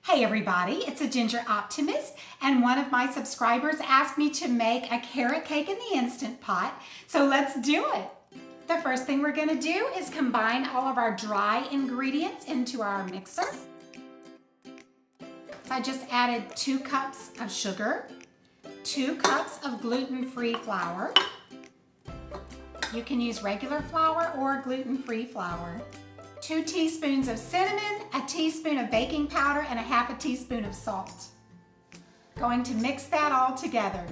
Hey everybody, it's a Ginger Optimist, and one of my subscribers asked me to make a carrot cake in the Instant Pot, so let's do it. The first thing we're going to do is combine all of our dry ingredients into our mixer. So I just added 2 cups of sugar, 2 cups of gluten-free flour. You can use regular flour or gluten-free flour. 2 teaspoons of cinnamon, a teaspoon of baking powder, and a half a teaspoon of salt. Going to mix that all together.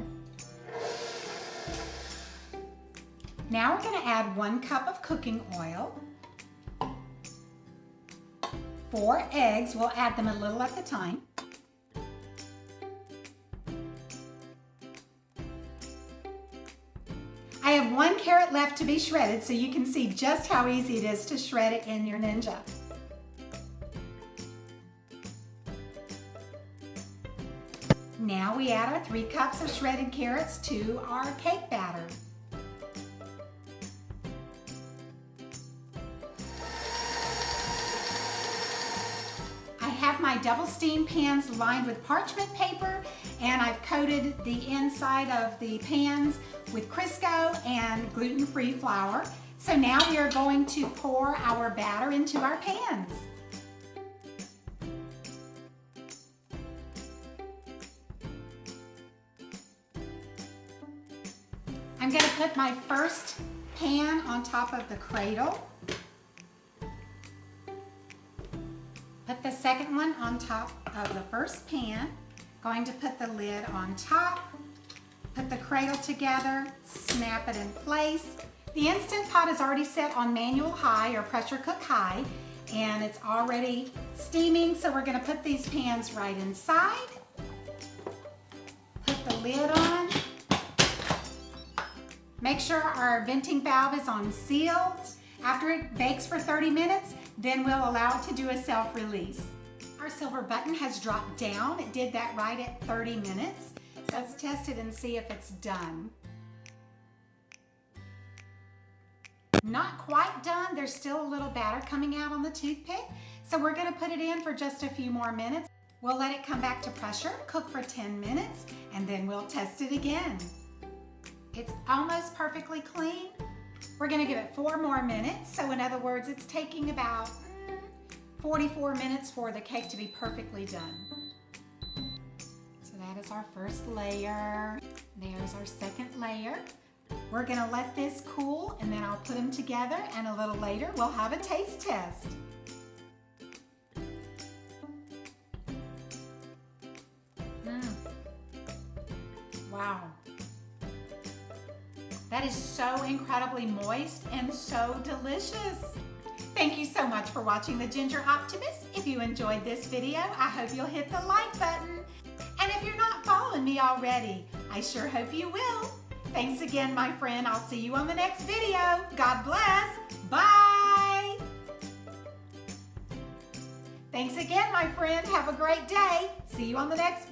Now we're going to add 1 cup of cooking oil. 4 eggs, we'll add them a little at the time. I have 1 carrot left to be shredded, so you can see just how easy it is to shred it in your Ninja. Now we add our 3 cups of shredded carrots to our cake batter. I have my double steam pans lined with parchment paper, and I've coated the inside of the pans with Crisco and gluten-free flour. So now we are going to pour our batter into our pans. I'm going to put my first pan on top of the cradle. Put the second one on top of the first pan. Going to put the lid on top. Put the cradle together, snap it in place. The Instant Pot is already set on manual high or pressure cook high, and it's already steaming, so we're going to put these pans right inside. Put the lid on. Make sure our venting valve is on sealed. After it bakes for 30 minutes, then we'll allow it to do a self-release. Our silver button has dropped down. It did that right at 30 minutes. So let's test it and see if it's done. Not quite done. There's still a little batter coming out on the toothpick. So we're going to put it in for just a few more minutes. We'll let it come back to pressure, cook for 10 minutes, and then we'll test it again. It's almost perfectly clean. We're going to give it 4 more minutes. So in other words, it's taking about 44 minutes for the cake to be perfectly done. So that is our first layer. There's our second layer. We're going to let this cool, and then I'll put them together, and a little later we'll have a taste test. Wow. That is so incredibly moist and so delicious. Thank you so much for watching the Ginger Optimist. If you enjoyed this video, I hope you'll hit the like button. And if you're not following me already, I sure hope you will. Thanks again, my friend. I'll see you on the next video. God bless. Bye. Thanks again, my friend. Have a great day. See you on the next.